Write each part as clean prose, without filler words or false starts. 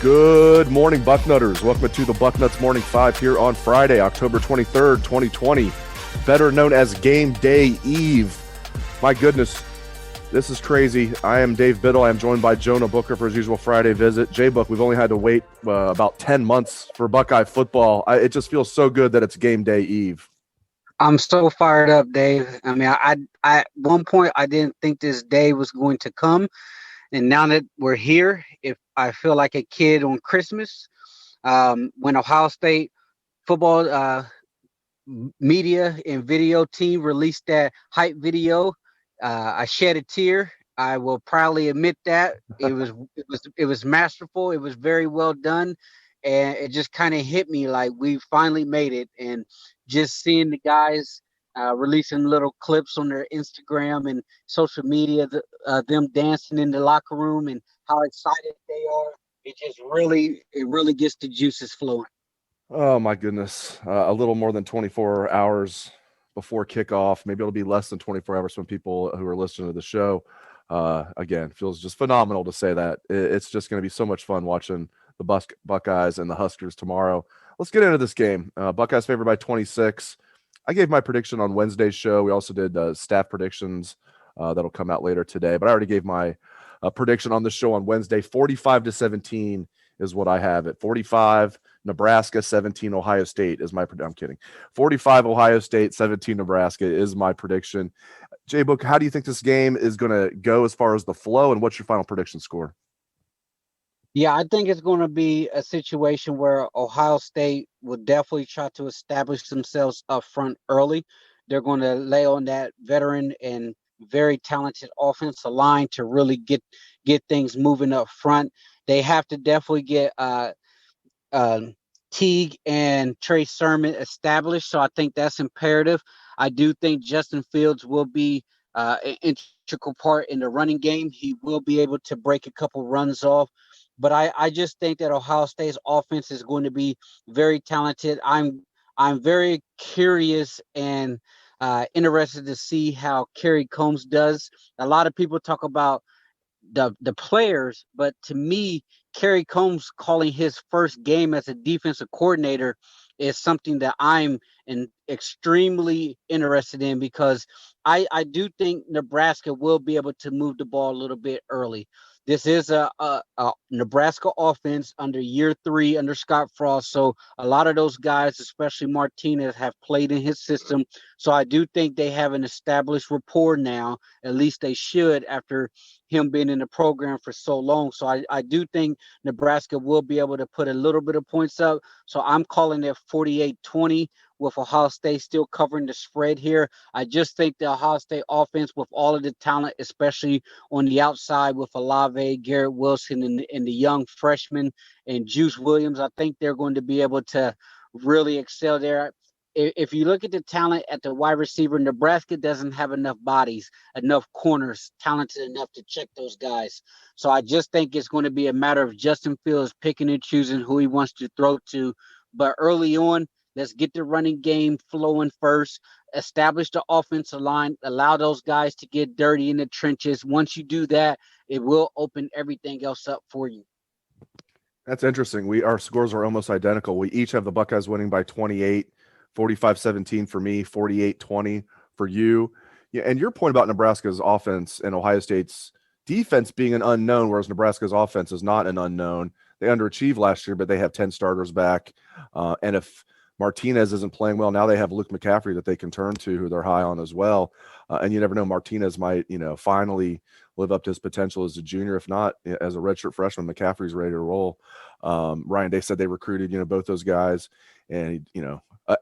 Good morning, Bucknutters. Welcome to the Bucknuts Morning 5 here on Friday, October 23rd, 2020, better known as Game Day Eve. My goodness, this is crazy. I am Dave Biddle. I am joined by Jonah Booker for his usual Friday visit. J-Book, we've only had to wait about 10 months for Buckeye football. It just feels so good that it's Game Day Eve. I'm so fired up, Dave. I mean, I at one point I didn't think this day was going to come. And now that we're here, if I feel like a kid on Christmas, when Ohio State football media and video team released that hype video, I shed a tear. I will proudly admit that it was masterful. It was very well done, and it just kind of hit me like we finally made it. And just seeing the guys releasing little clips on their Instagram and social media, them dancing in the locker room and how excited they are. It really gets the juices flowing. Oh, my goodness. A little more than 24 hours before kickoff. Maybe it'll be less than 24 hours from people who are listening to the show. Again, feels just phenomenal to say that. It's just going to be so much fun watching the Buckeyes and the Huskers tomorrow. Let's get into this game. Buckeyes favored by 26. I gave my prediction on Wednesday's show. We also did staff predictions that'll come out later today. But I already gave my prediction on the show on Wednesday. 45-17 is what I have it. 45 Nebraska, 17 Ohio State is my prediction. I'm kidding. 45 Ohio State, 17 Nebraska is my prediction. J-Book, how do you think this game is going to go as far as the flow, and what's your final prediction score? Yeah, I think it's going to be a situation where Ohio State will definitely try to establish themselves up front early. They're going to lay on that veteran and very talented offensive line to really get things moving up front. They have to definitely get Teague and Trey Sermon established, so I think that's imperative. I do think Justin Fields will be an integral part in the running game. He will be able to break a couple runs off. But I just think that Ohio State's offense is going to be very talented. I'm very curious and interested to see how Kerry Combs does. A lot of people talk about the players, but to me, Kerry Combs calling his first game as a defensive coordinator is something that I'm extremely interested in, because I do think Nebraska will be able to move the ball a little bit early. This is a Nebraska offense under year 3 under Scott Frost. So a lot of those guys, especially Martinez, have played in his system. So I do think they have an established rapport now. At least they should, after him being in the program for so long. So I do think Nebraska will be able to put a little bit of points up. So I'm calling it 48-20 with Ohio State still covering the spread here. I just think the Ohio State offense, with all of the talent, especially on the outside with Olave, Garrett Wilson, and the young freshman and Juice Williams, I think they're going to be able to really excel there. If you look at the talent at the wide receiver, Nebraska doesn't have enough bodies, enough corners, talented enough to check those guys. So I just think it's going to be a matter of Justin Fields picking and choosing who he wants to throw to. But early on, let's get the running game flowing first, establish the offensive line, allow those guys to get dirty in the trenches. Once you do that, it will open everything else up for you. That's interesting. Our scores are almost identical. We each have the Buckeyes winning by 28. 45-17 for me, 48-20 for you. Yeah, and your point about Nebraska's offense and Ohio State's defense being an unknown, whereas Nebraska's offense is not an unknown. They underachieved last year, but they have 10 starters back. And if Martinez isn't playing well, now they have Luke McCaffrey that they can turn to, who they're high on as well. And you never know, Martinez might, finally live up to his potential as a junior. If not, as a redshirt freshman, McCaffrey's ready to roll. Ryan Day said they recruited, both those guys. And,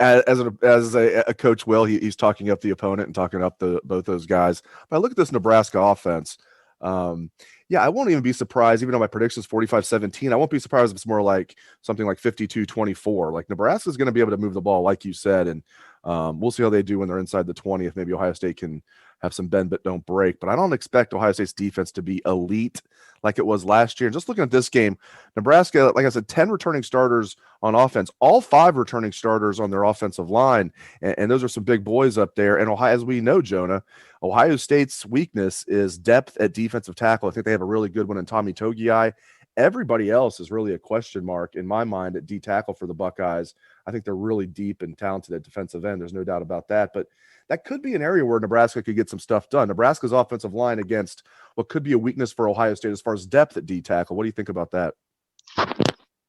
as a coach will, he's talking up the opponent and talking up both those guys. But I look at this Nebraska offense. I won't even be surprised, even though my prediction is 45-17. I won't be surprised if it's more like something like 52-24. Like, Nebraska is going to be able to move the ball, like you said, and we'll see how they do when they're inside the 20. If maybe Ohio State can have some bend but don't break. But I don't expect Ohio State's defense to be elite like it was last year. And just looking at this game, Nebraska, like I said, 10 returning starters on offense, all 5 returning starters on their offensive line. And those are some big boys up there. And Ohio, as we know, Jonah, Ohio State's weakness is depth at defensive tackle. I think they have a really good one in Tommy Togiai Everybody else is really a question mark in my mind at D tackle for the Buckeyes. I think they're really deep and talented at defensive end. There's no doubt about that. But that could be an area where Nebraska could get some stuff done. Nebraska's offensive line against what could be a weakness for Ohio State as far as depth at D tackle. What do you think about that?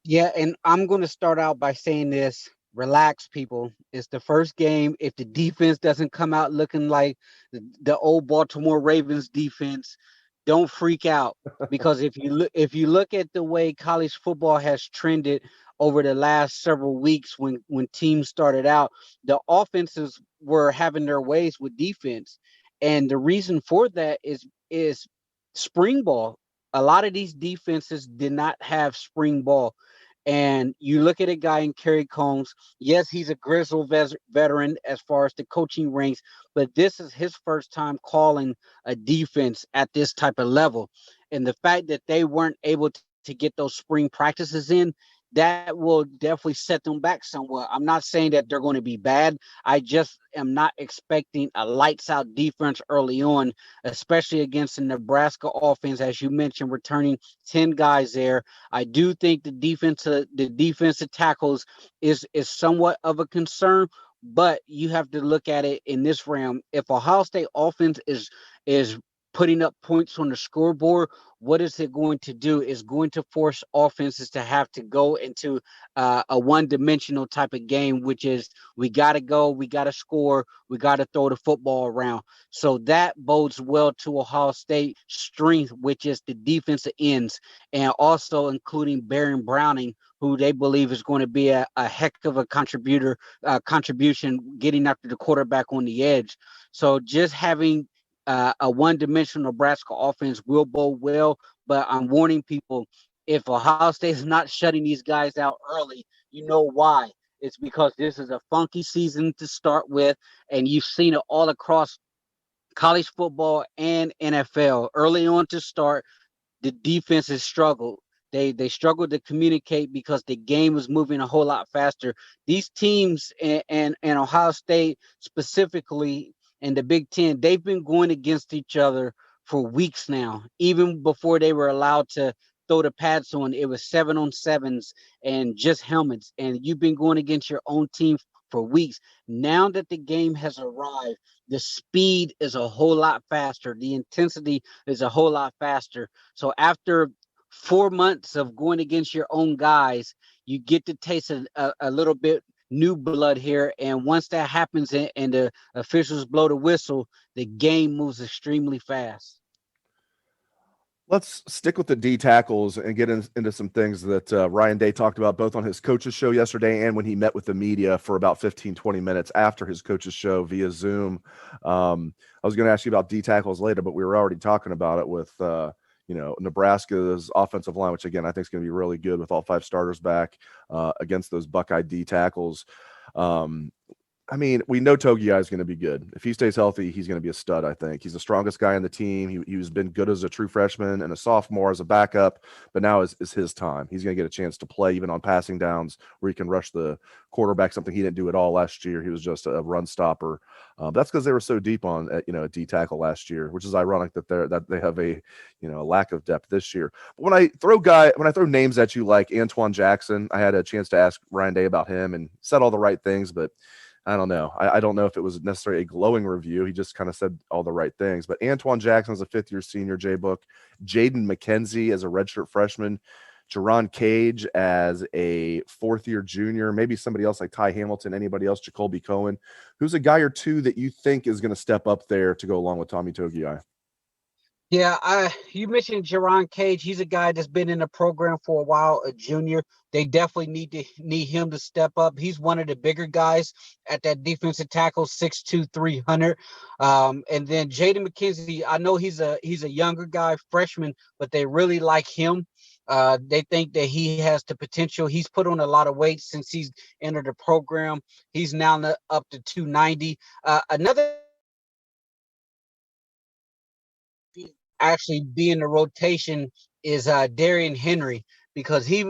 Yeah, and I'm going to start out by saying this. Relax, people. It's the first game. If the defense doesn't come out looking like the old Baltimore Ravens defense, don't freak out, because if you look at the way college football has trended over the last several weeks, when teams started out, the offenses were having their ways with defense, and the reason for that is spring ball. A lot of these defenses did not have spring ball. And you look at a guy in Kerry Combs. Yes, he's a grizzled veteran as far as the coaching ranks, but this is his first time calling a defense at this type of level. And the fact that they weren't able to get those spring practices in, that will definitely set them back somewhat. I'm not saying that they're going to be bad. I just am not expecting a lights out defense early on, especially against the Nebraska offense, as you mentioned, returning 10 guys there. I do think the defensive tackles is somewhat of a concern, but you have to look at it in this realm. If Ohio State offense is putting up points on the scoreboard, what is it going to do? Is going to force offenses to have to go into a one-dimensional type of game, which is we got to go, we got to score, we got to throw the football around. So that bodes well to Ohio State strength, which is the defensive ends, and also including Baron Browning, who they believe is going to be a heck of a contribution getting after the quarterback on the edge. So just having a one-dimensional Nebraska offense will bode well, but I'm warning people, if Ohio State is not shutting these guys out early, you know why. It's because this is a funky season to start with, and you've seen it all across college football and NFL. Early on to start, the defenses struggled. They struggled to communicate because the game was moving a whole lot faster. These teams and Ohio State specifically and the Big Ten, they've been going against each other for weeks now. Even before they were allowed to throw the pads on, it was 7-on-7s and just helmets. And you've been going against your own team for weeks. Now that the game has arrived, the speed is a whole lot faster. The intensity is a whole lot faster. So after 4 months of going against your own guys, you get to taste a little bit new blood here. And once that happens and the officials blow the whistle, the game moves extremely fast. Let's stick with the D tackles and get into some things that Ryan Day talked about both on his coach's show yesterday and when he met with the media for about 15, 20 minutes after his coach's show via Zoom. I was going to ask you about D tackles later, but we were already talking about it with, Nebraska's offensive line, which again, I think is going to be really good with all 5 starters back against those Buckeye D tackles. We know Togiai is going to be good. If he stays healthy, he's going to be a stud, I think. He's the strongest guy on the team. He's been good as a true freshman and a sophomore as a backup, but now is his time. He's going to get a chance to play even on passing downs where he can rush the quarterback, something he didn't do at all last year. He was just a run stopper. That's because they were so deep on D tackle last year, which is ironic that they have a lack of depth this year. But when I throw names at you like Antoine Jackson, I had a chance to ask Ryan Day about him and said all the right things, but I don't know. I don't know if it was necessarily a glowing review. He just kind of said all the right things. But Antoine Jackson is a 5th-year senior, J-Book. Jaden Mckenzie as a redshirt freshman. Jerron Cage as a 4th-year junior. Maybe somebody else like Ty Hamilton, anybody else, Jacoby Cohen. Who's a guy or two that you think is going to step up there to go along with Tommy Togiai? Yeah, you mentioned Jerron Cage. He's a guy that's been in the program for a while, a junior. They definitely need him to step up. He's one of the bigger guys at that defensive tackle, 6'2", 300. And then Jaden Mckenzie, I know he's a younger guy, freshman, but they really like him. They think that he has the potential. He's put on a lot of weight since he's entered the program. He's now up to 290. Another actually be in the rotation is Darian Henry, because he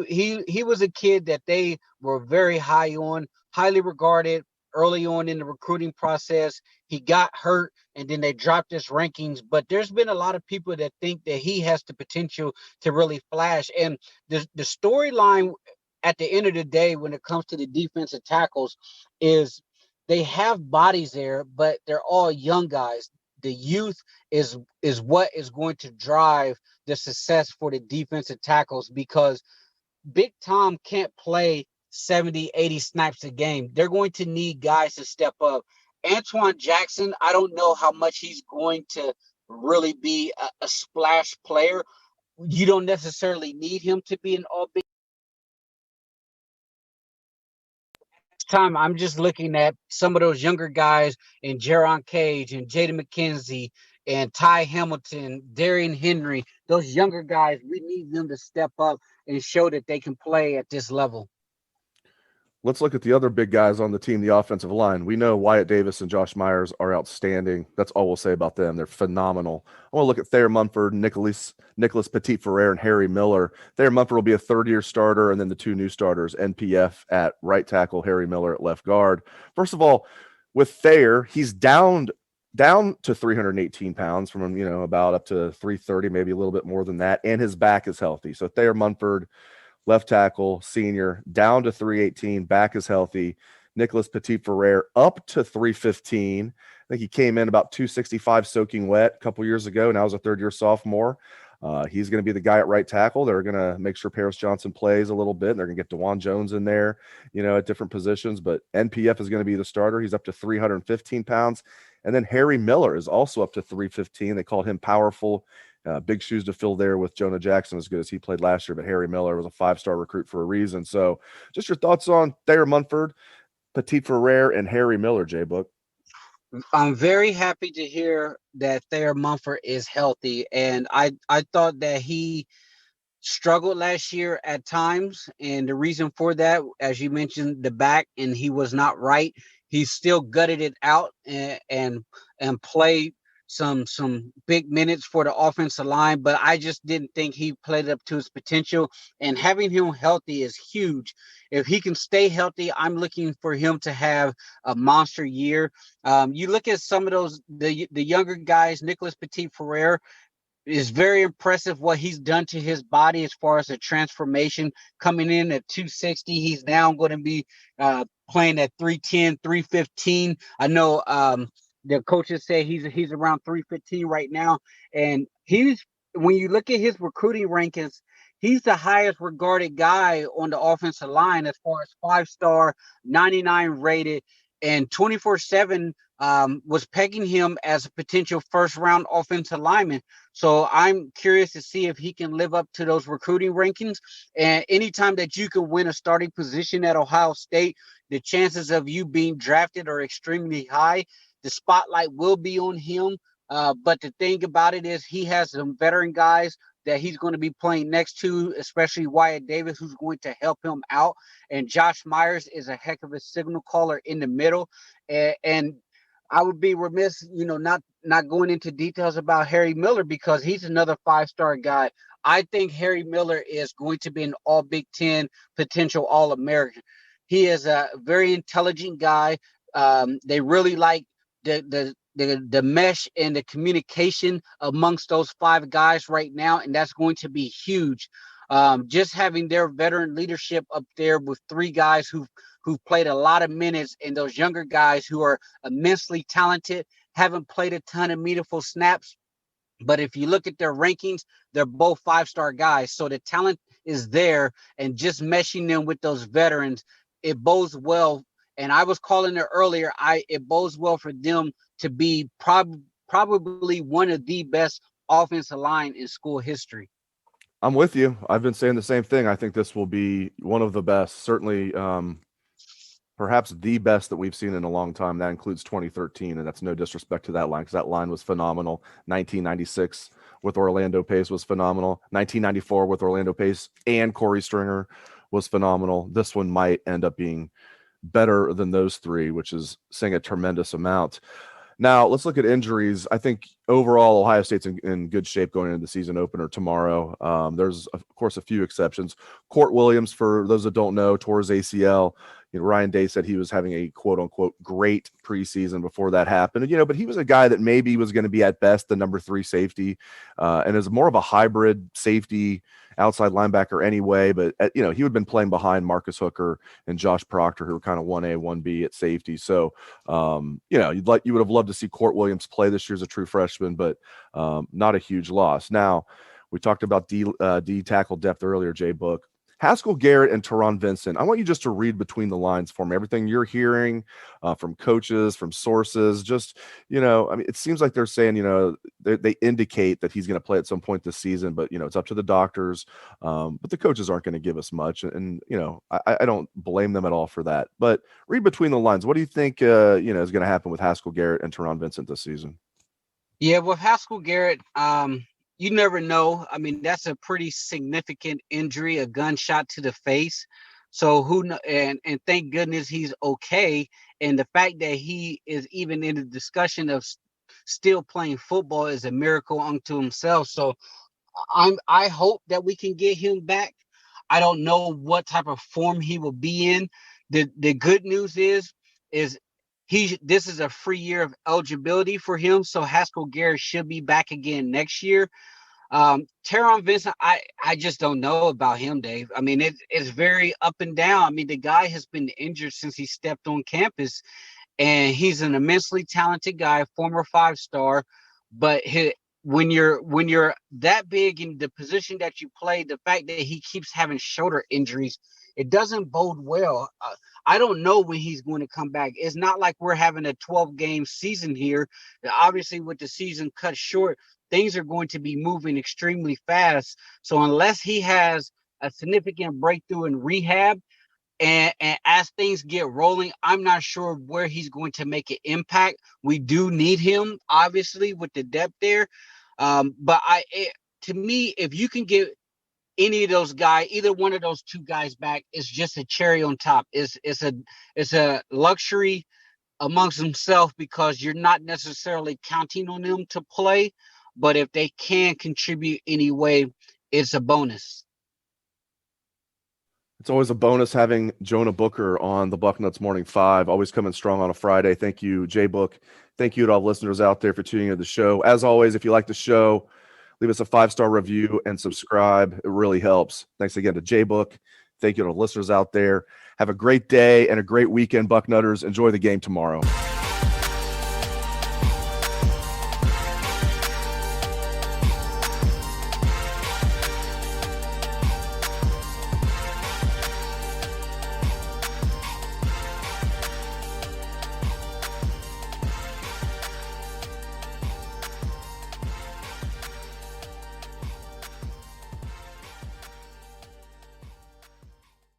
was a kid that they were very high on, highly regarded, early on in the recruiting process. He got hurt, and then they dropped his rankings. But there's been a lot of people that think that he has the potential to really flash. And the storyline at the end of the day, when it comes to the defensive tackles, is they have bodies there, but they're all young guys. The youth is what is going to drive the success for the defensive tackles, because Big Tom can't play 70, 80 snaps a game. They're going to need guys to step up. Antoine Jackson, I don't know how much he's going to really be a splash player. You don't necessarily need him to be an all big time. I'm just looking at some of those younger guys in Jaron Cage and Jaden Mckenzie and Ty Hamilton, Darian Henry. Those younger guys, we need them to step up and show that they can play at this level. Let's look at the other big guys on the team, the offensive line. We know Wyatt Davis and Josh Myers are outstanding. That's all we'll say about them. They're phenomenal. I want to look at Thayer Munford, Nicholas Petit-Ferrer, and Harry Miller. Thayer Munford will be a third-year starter, and then the two new starters, NPF at right tackle, Harry Miller at left guard. First of all, with Thayer, he's down to 318 pounds from, about up to 330, maybe a little bit more than that, and his back is healthy. So Thayer Munford, left tackle, senior, down to 318, back is healthy. Nicholas Petit-Ferrer up to 315. I think he came in about 265 soaking wet a couple years ago. Now he's a third-year sophomore. He's going to be the guy at right tackle. They're going to make sure Paris Johnson plays a little bit. And they're going to get DeJuan Jones in there, at different positions. But NPF is going to be the starter. He's up to 315 pounds. And then Harry Miller is also up to 315. They called him powerful. Big shoes to fill there with Jonah Jackson, as good as he played last year, but Harry Miller was a 5-star recruit for a reason. So just your thoughts on Thayer Munford, Petit-Ferrer, and Harry Miller, J-Book. I'm very happy to hear that Thayer Munford is healthy, and I thought that he struggled last year at times, and the reason for that, as you mentioned, the back, and he was not right. He still gutted it out and played some big minutes for the offensive line, but I just didn't think he played up to his potential. And having him healthy is huge. If he can stay healthy, I'm looking for him to have a monster year. You look at some of those the younger guys, Nicholas Petit-Ferrer. Is very impressive what he's done to his body as far as a transformation. Coming in at 260, he's now going to be playing at 310, 315. I know the coaches say he's around 315 right now, and when you look at his recruiting rankings, he's the highest regarded guy on the offensive line as far as 5-star, 99 rated, and 24/7 was pegging him as a potential first-round offensive lineman. So I'm curious to see if he can live up to those recruiting rankings. And anytime that you can win a starting position at Ohio State, the chances of you being drafted are extremely high. The spotlight will be on him. But the thing about it is he has some veteran guys that he's going to be playing next to, especially Wyatt Davis, who's going to help him out. And Josh Myers is a heck of a signal caller in the middle. And I would be remiss, not going into details about Harry Miller, because he's another 5-star guy. I think Harry Miller is going to be an all Big Ten potential All-American. He is a very intelligent guy. They really like the mesh and the communication amongst those 5 guys right now, and that's going to be huge. Just having their veteran leadership up there with 3 guys who've played a lot of minutes, and those younger guys who are immensely talented, haven't played a ton of meaningful snaps. But if you look at their rankings, they're both 5-star guys. So the talent is there, and just meshing them with those veterans, it bodes well. And I was calling it earlier, it bodes well for them to be probably one of the best offensive line in school history. I'm with you. I've been saying the same thing. I think this will be one of the best, certainly perhaps the best that we've seen in a long time. That includes 2013, and that's no disrespect to that line, because that line was phenomenal. 1996 with Orlando Pace was phenomenal. 1994 with Orlando Pace and Corey Stringer was phenomenal. This one might end up being better than those 3, which is saying a tremendous amount. Now, let's look at injuries. I think overall, Ohio State's in good shape going into the season opener tomorrow. There's, of course, a few exceptions. Court Williams, for those that don't know, tore his ACL. Ryan Day said he was having a quote unquote great preseason before that happened, but he was a guy that maybe was going to be at best the number 3 safety, and is more of a hybrid safety outside linebacker anyway. But he would have been playing behind Marcus Hooker and Josh Proctor, who were kind of 1A, 1B at safety. So, you would have loved to see Court Williams play this year as a true freshman, but not a huge loss. Now, we talked about D tackle depth earlier, Jay Book. Haskell Garrett and Teron Vincent, I want you just to read between the lines for me. Everything you're hearing from coaches, from sources, just, it seems like they're saying, they indicate that he's going to play at some point this season, but, it's up to the doctors. But the coaches aren't going to give us much. And I don't blame them at all for that. But read between the lines. What do you think, is going to happen with Haskell Garrett and Teron Vincent this season? Yeah, with Haskell Garrett, you never know. I mean, that's a pretty significant injury, a gunshot to the face. So and thank goodness he's okay. And the fact that he is even in the discussion of still playing football is a miracle unto himself. So I hope that we can get him back. I don't know what type of form he will be in. The good news is this is a free year of eligibility for him. So Haskell Garrett should be back again next year. Teron Vincent, I just don't know about him, Dave. I mean, it's very up and down. I mean, the guy has been injured since he stepped on campus, and he's an immensely talented guy, former 5-star. But when you're that big in the position that you play, the fact that he keeps having shoulder injuries, it doesn't bode well. I don't know when he's going to come back. It's not like we're having a 12-game season here. Obviously, with the season cut short, things are going to be moving extremely fast. So unless he has a significant breakthrough in rehab and as things get rolling, I'm not sure where he's going to make an impact. We do need him, obviously, with the depth there. But to me, if you can get any of those guys, either one of those two guys back, it's just a cherry on top. It's a luxury amongst themselves because you're not necessarily counting on them to play. But if they can contribute anyway, it's a bonus. It's always a bonus having Jonah Booker on the Bucknuts Morning 5, always coming strong on a Friday. Thank you, Jay Book. Thank you to all listeners out there for tuning into the show. As always, if you like the show, leave us a 5-star review and subscribe. It really helps. Thanks again to Jay Book. Thank you to the listeners out there. Have a great day and a great weekend, Bucknutters. Enjoy the game tomorrow.